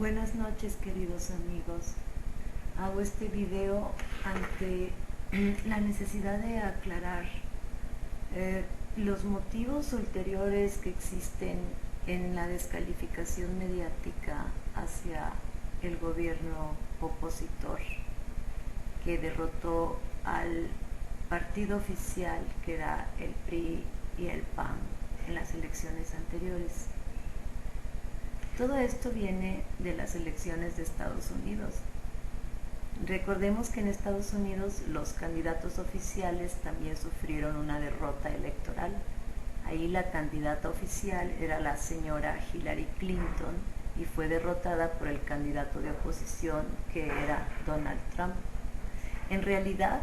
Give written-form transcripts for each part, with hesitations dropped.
Buenas noches, queridos amigos. Hago este video ante la necesidad de aclarar los motivos ulteriores que existen en la descalificación mediática hacia el gobierno opositor que derrotó al partido oficial, que era el PRI y el PAN, en las elecciones anteriores. Todo esto viene de las elecciones de Estados Unidos. Recordemos que en Estados Unidos los candidatos oficiales también sufrieron una derrota electoral. Ahí la candidata oficial era la señora Hillary Clinton y fue derrotada por el candidato de oposición, que era Donald Trump. En realidad,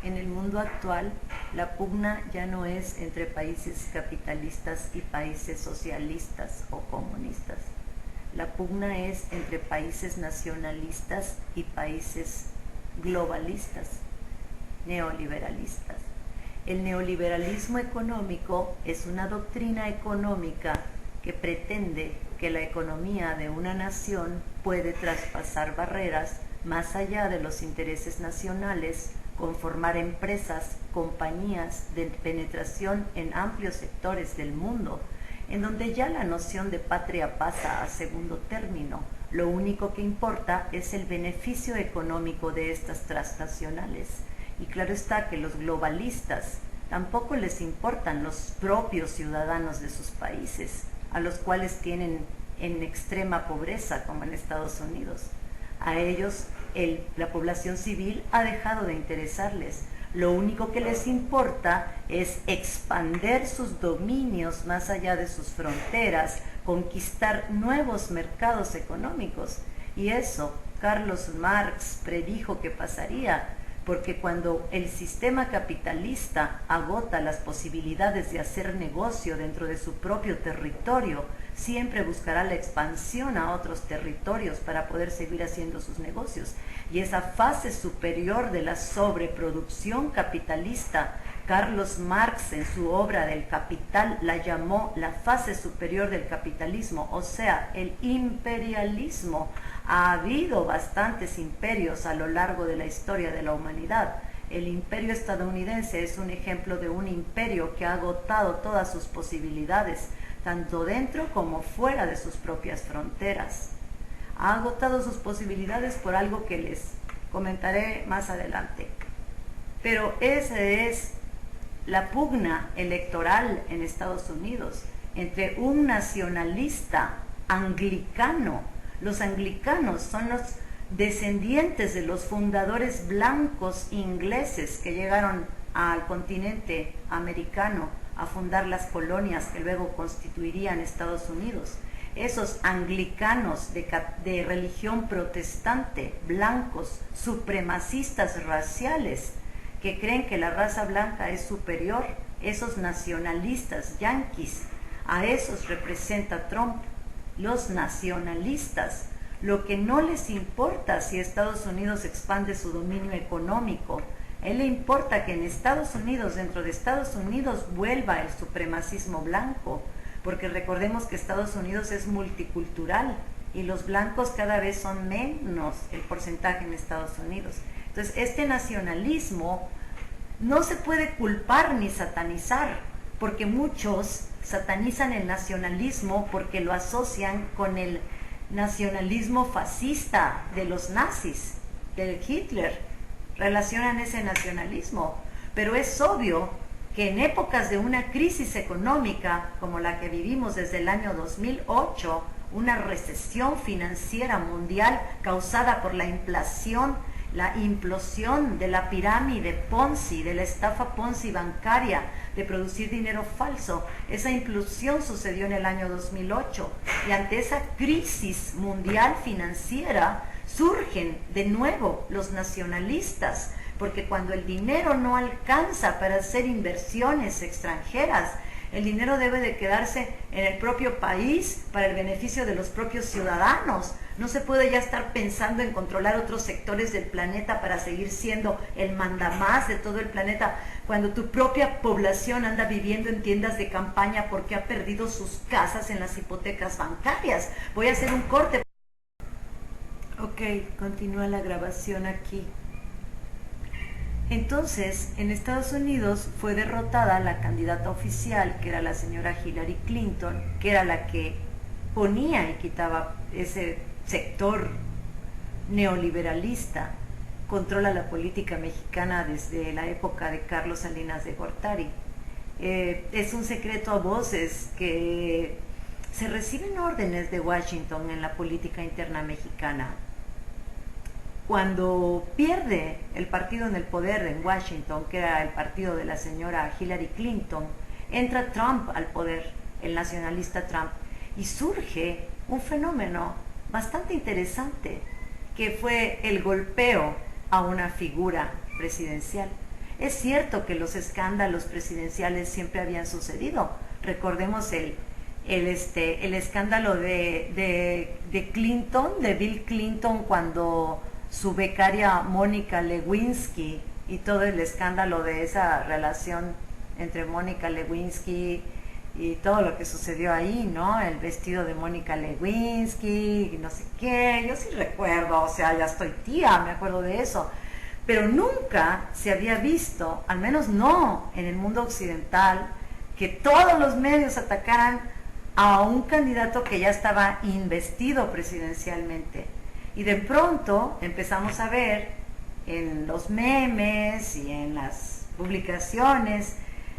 en el mundo actual, la pugna ya no es entre países capitalistas y países socialistas o comunistas. La pugna es entre países nacionalistas y países globalistas, neoliberalistas. El neoliberalismo económico es una doctrina económica que pretende que la economía de una nación puede traspasar barreras más allá de los intereses nacionales, conformar empresas, compañías de penetración en amplios sectores del mundo, en donde ya la noción de patria pasa a segundo término. Lo único que importa es el beneficio económico de estas transnacionales. Y claro está que los globalistas tampoco les importan los propios ciudadanos de sus países, a los cuales tienen en extrema pobreza, como en Estados Unidos. A ellos la población civil ha dejado de interesarles. Lo único que les importa es expandir sus dominios más allá de sus fronteras, conquistar nuevos mercados económicos. Y eso Carlos Marx predijo que pasaría, porque cuando el sistema capitalista agota las posibilidades de hacer negocio dentro de su propio territorio, siempre buscará la expansión a otros territorios para poder seguir haciendo sus negocios. Y esa fase superior de la sobreproducción capitalista, Carlos Marx en su obra del Capital la llamó la fase superior del capitalismo, o sea, el imperialismo. Ha habido bastantes imperios a lo largo de la historia de la humanidad. El imperio estadounidense es un ejemplo de un imperio que ha agotado todas sus posibilidades, tanto dentro como fuera de sus propias fronteras. Ha agotado sus posibilidades por algo que les comentaré más adelante. Pero esa es la pugna electoral en Estados Unidos entre un nacionalista anglicano. Los anglicanos son los descendientes de los fundadores blancos ingleses que llegaron al continente americano a fundar las colonias que luego constituirían Estados Unidos. Esos anglicanos de religión protestante, blancos, supremacistas raciales, que creen que la raza blanca es superior, esos nacionalistas yanquis, a esos representa Trump. Los nacionalistas, lo que no les importa si Estados Unidos expande su dominio económico, a él le importa que en Estados Unidos, dentro de Estados Unidos, vuelva el supremacismo blanco, porque recordemos que Estados Unidos es multicultural y los blancos cada vez son menos el porcentaje en Estados Unidos. Entonces, este nacionalismo no se puede culpar ni satanizar, porque muchos satanizan el nacionalismo porque lo asocian con el nacionalismo fascista de los nazis, de Hitler. Relacionan ese nacionalismo, pero es obvio que en épocas de una crisis económica como la que vivimos desde el año 2008, una recesión financiera mundial causada por la inflación, la implosión de la pirámide Ponzi, de la estafa Ponzi bancaria, de producir dinero falso. Esa implosión sucedió en el año 2008 y ante esa crisis mundial financiera surgen de nuevo los nacionalistas, porque cuando el dinero no alcanza para hacer inversiones extranjeras, el dinero debe de quedarse en el propio país para el beneficio de los propios ciudadanos. No se puede ya estar pensando en controlar otros sectores del planeta para seguir siendo el mandamás de todo el planeta, cuando tu propia población anda viviendo en tiendas de campaña porque ha perdido sus casas en las hipotecas bancarias. Voy a hacer un corte. Ok, continúa la grabación aquí. Entonces, en Estados Unidos fue derrotada la candidata oficial, que era la señora Hillary Clinton, que era la que ponía y quitaba ese sector neoliberalista, controla la política mexicana desde la época de Carlos Salinas de Gortari. Es un secreto a voces que se reciben órdenes de Washington en la política interna mexicana. Cuando pierde el partido en el poder en Washington, que era el partido de la señora Hillary Clinton, entra Trump al poder, el nacionalista Trump, y surge un fenómeno bastante interesante, que fue el golpeo a una figura presidencial. Es cierto que los escándalos presidenciales siempre habían sucedido. Recordemos el escándalo de Clinton, de Bill Clinton, cuando su becaria Mónica Lewinsky, y todo el escándalo de esa relación entre Mónica Lewinsky y todo lo que sucedió ahí, ¿no? El vestido de Mónica Lewinsky y no sé qué. Yo sí recuerdo, o sea, ya estoy tía, me acuerdo de eso. Pero nunca se había visto, al menos no en el mundo occidental, que todos los medios atacaran a un candidato que ya estaba investido presidencialmente. Y de pronto empezamos a ver en los memes y en las publicaciones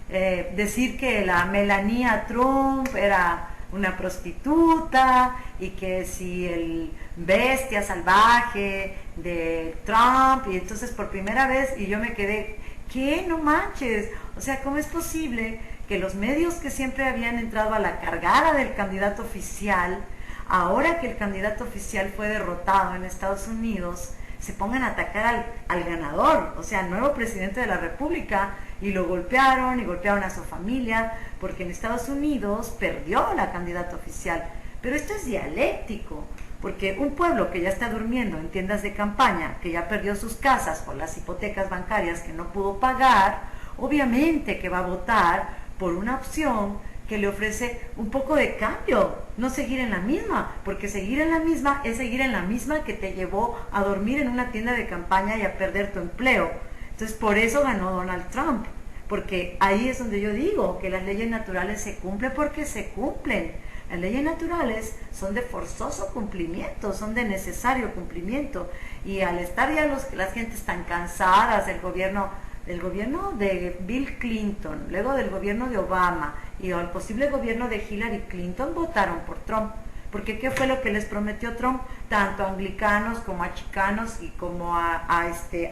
decir que la Melania Trump era una prostituta y que si el bestia salvaje de Trump, y entonces por primera vez, y yo me quedé, ¿qué? No manches, o sea, ¿cómo es posible que los medios que siempre habían entrado a la cargada del candidato oficial, ahora que el candidato oficial fue derrotado en Estados Unidos, se pongan a atacar al ganador, o sea, al nuevo presidente de la República, y lo golpearon y golpearon a su familia, porque en Estados Unidos perdió la candidata oficial? Pero esto es dialéctico, porque un pueblo que ya está durmiendo en tiendas de campaña, que ya perdió sus casas por las hipotecas bancarias que no pudo pagar, obviamente que va a votar por una opción que le ofrece un poco de cambio, no seguir en la misma, porque seguir en la misma es seguir en la misma que te llevó a dormir en una tienda de campaña y a perder tu empleo. Entonces por eso ganó Donald Trump, porque ahí es donde yo digo que las leyes naturales se cumplen porque se cumplen. Las leyes naturales son de forzoso cumplimiento, son de necesario cumplimiento, y al estar ya las gentes tan cansadas del gobierno de Bill Clinton, luego del gobierno de Obama y al posible gobierno de Hillary Clinton, votaron por Trump. Porque ¿qué fue lo que les prometió Trump? Tanto a anglicanos como a chicanos y como a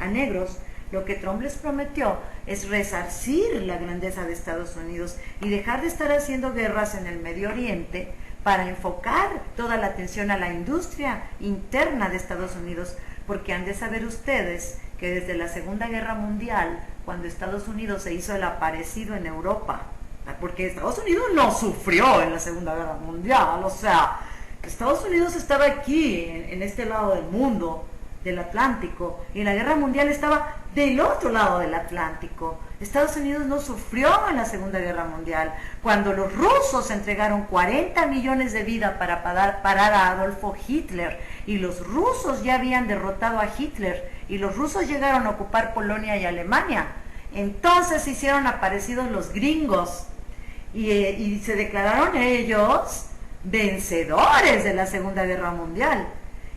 negros. Lo que Trump les prometió es resarcir la grandeza de Estados Unidos y dejar de estar haciendo guerras en el Medio Oriente para enfocar toda la atención a la industria interna de Estados Unidos, porque han de saber ustedes que desde la Segunda Guerra Mundial, cuando Estados Unidos se hizo el aparecido en Europa, porque Estados Unidos no sufrió en la Segunda Guerra Mundial, o sea, Estados Unidos estaba aquí, en este lado del mundo, del Atlántico, y la Guerra Mundial estaba del otro lado del Atlántico. Estados Unidos no sufrió en la Segunda Guerra Mundial. Cuando los rusos entregaron 40 millones de vidas para parar a Adolfo Hitler, y los rusos ya habían derrotado a Hitler, y los rusos llegaron a ocupar Polonia y Alemania, entonces se hicieron aparecidos los gringos, y se declararon ellos vencedores de la Segunda Guerra Mundial.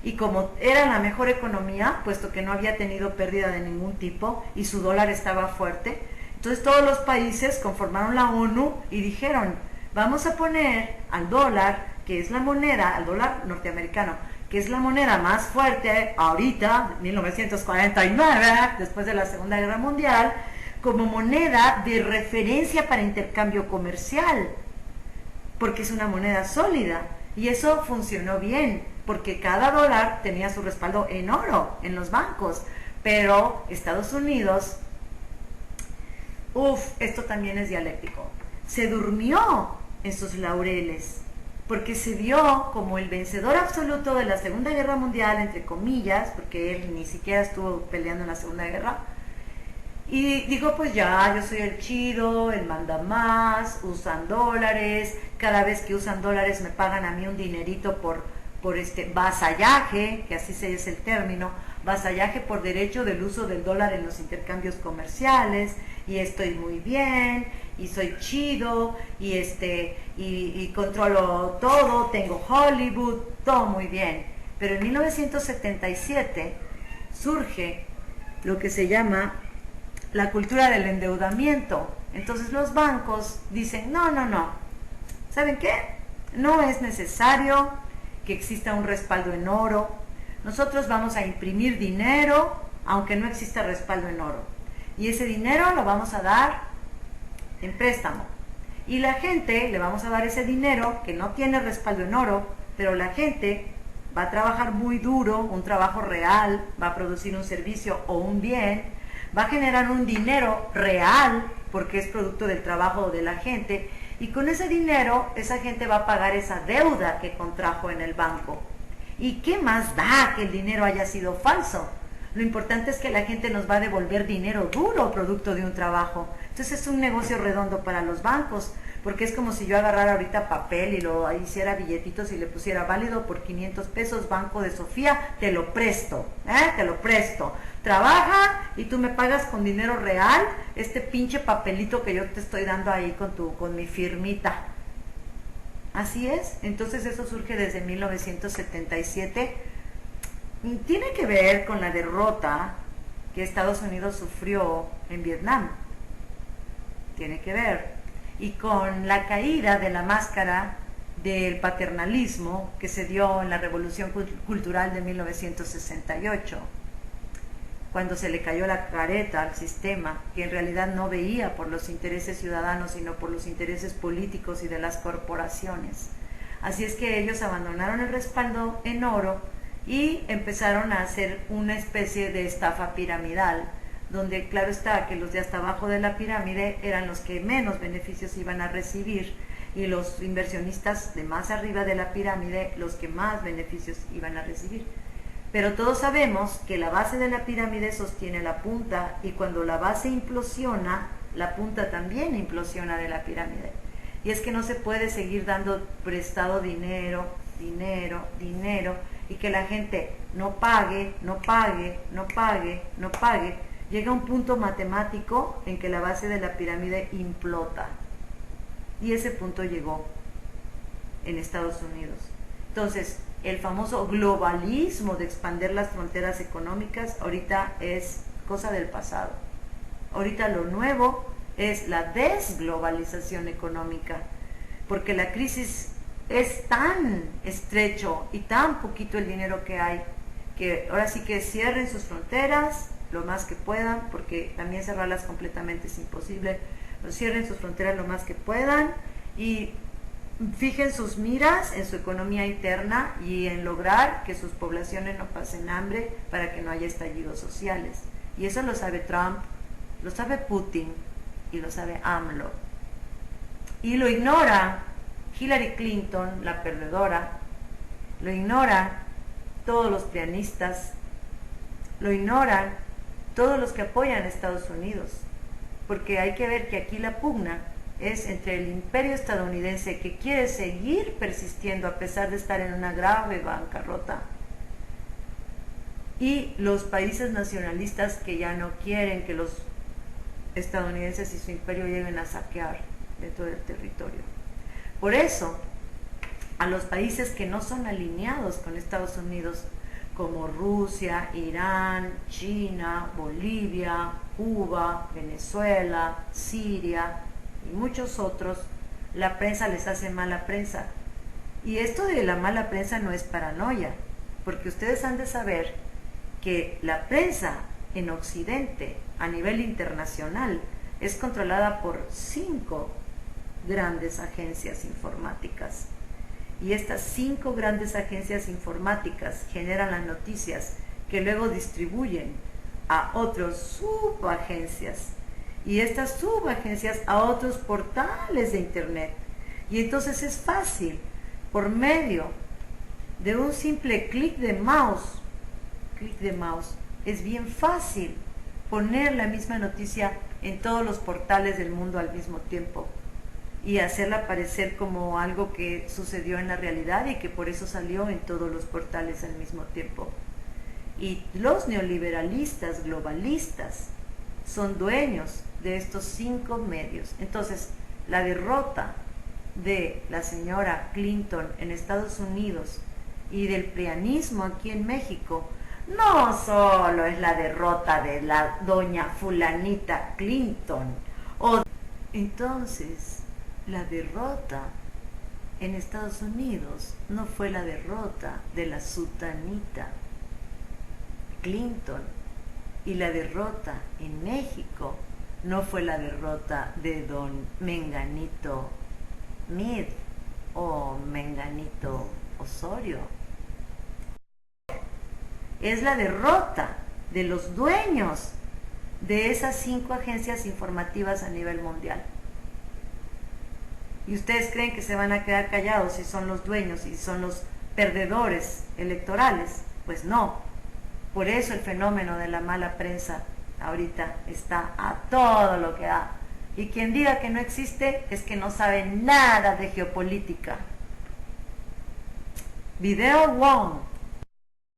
Y como era la mejor economía, puesto que no había tenido pérdida de ningún tipo y su dólar estaba fuerte, entonces todos los países conformaron la ONU y dijeron, vamos a poner al dólar, que es la moneda, al dólar norteamericano, que es la moneda más fuerte ahorita, 1949, después de la Segunda Guerra Mundial, como moneda de referencia para intercambio comercial, porque es una moneda sólida. Y eso funcionó bien, porque cada dólar tenía su respaldo en oro en los bancos. Pero Estados Unidos, esto también es dialéctico, se durmió en sus laureles, porque se vio como el vencedor absoluto de la Segunda Guerra Mundial, entre comillas, porque él ni siquiera estuvo peleando en la Segunda Guerra. Y digo, pues ya, yo soy el chido, el manda más, usan dólares, cada vez que usan dólares me pagan a mí un dinerito por vasallaje, que así se es el término, vasallaje por derecho del uso del dólar en los intercambios comerciales, y estoy muy bien, y soy chido, y controlo todo, tengo Hollywood, todo muy bien. Pero en 1977 surge lo que se llama la cultura del endeudamiento. Entonces los bancos dicen, no, ¿saben qué? No es necesario que exista un respaldo en oro. Nosotros vamos a imprimir dinero, aunque no exista respaldo en oro. Y ese dinero lo vamos a dar en préstamo. Y la gente, le vamos a dar ese dinero que no tiene respaldo en oro, pero la gente va a trabajar muy duro, un trabajo real, va a producir un servicio o un bien, va a generar un dinero real, porque es producto del trabajo de la gente, y con ese dinero esa gente va a pagar esa deuda que contrajo en el banco. ¿Y qué más da que el dinero haya sido falso? Lo importante es que la gente nos va a devolver dinero duro, producto de un trabajo. Entonces es un negocio redondo para los bancos, porque es como si yo agarrara ahorita papel y lo hiciera billetitos y le pusiera válido por 500 pesos, Banco de Sofía, te lo presto, te lo presto. Trabaja y tú me pagas con dinero real este pinche papelito que yo te estoy dando ahí con mi firmita. Así es. Entonces eso surge desde 1977. Y tiene que ver con la derrota que Estados Unidos sufrió en Vietnam. Tiene que ver. Y con la caída de la máscara del paternalismo que se dio en la Revolución Cultural de 1968, cuando se le cayó la careta al sistema, que en realidad no veía por los intereses ciudadanos, sino por los intereses políticos y de las corporaciones. Así es que ellos abandonaron el respaldo en oro y empezaron a hacer una especie de estafa piramidal, donde claro está que los de hasta abajo de la pirámide eran los que menos beneficios iban a recibir, y los inversionistas de más arriba de la pirámide los que más beneficios iban a recibir. Pero todos sabemos que la base de la pirámide sostiene la punta, y cuando la base implosiona, la punta también implosiona de la pirámide. Y es que no se puede seguir dando prestado dinero, y que la gente no pague. Llega un punto matemático en que la base de la pirámide implota. Y ese punto llegó en Estados Unidos. Entonces, el famoso globalismo de expandir las fronteras económicas ahorita es cosa del pasado. Ahorita lo nuevo es la desglobalización económica, porque la crisis es tan estrecho y tan poquito el dinero que hay, que ahora sí que cierren sus fronteras lo más que puedan, porque también cerrarlas completamente es imposible. Cierren sus fronteras lo más que puedan y fijen sus miras en su economía interna y en lograr que sus poblaciones no pasen hambre para que no haya estallidos sociales. Y eso lo sabe Trump, lo sabe Putin y lo sabe AMLO. Y lo ignora Hillary Clinton, la perdedora, lo ignoran todos los pianistas, lo ignoran todos los que apoyan a Estados Unidos, porque hay que ver que aquí la pugna es entre el imperio estadounidense, que quiere seguir persistiendo a pesar de estar en una grave bancarrota, y los países nacionalistas que ya no quieren que los estadounidenses y su imperio lleguen a saquear dentro del territorio. Por eso, a los países que no son alineados con Estados Unidos, como Rusia, Irán, China, Bolivia, Cuba, Venezuela, Siria y muchos otros, la prensa les hace mala prensa. Y esto de la mala prensa no es paranoia, porque ustedes han de saber que la prensa en Occidente, a nivel internacional, es controlada por 5 grandes agencias informáticas. Y estas 5 grandes agencias informáticas generan las noticias que luego distribuyen a otras subagencias, y estas subagencias a otros portales de internet. Y entonces es fácil, por medio de un simple clic de mouse, es bien fácil poner la misma noticia en todos los portales del mundo al mismo tiempo. y hacerla parecer como algo que sucedió en la realidad y que por eso salió en todos los portales al mismo tiempo. Y los neoliberalistas globalistas son dueños de estos 5 medios. Entonces, la derrota de la señora Clinton en Estados Unidos y del prianismo aquí en México no solo es la derrota de la doña fulanita Clinton. Entonces, la derrota en Estados Unidos no fue la derrota de la sultanita Clinton, y la derrota en México no fue la derrota de don Menganito Mid o Menganito Osorio. Es la derrota de los dueños de esas 5 agencias informativas a nivel mundial. ¿Y ustedes creen que se van a quedar callados si son los dueños y son los perdedores electorales? Pues no. Por eso el fenómeno de la mala prensa ahorita está a todo lo que da. Y quien diga que no existe es que no sabe nada de geopolítica. Video Wong.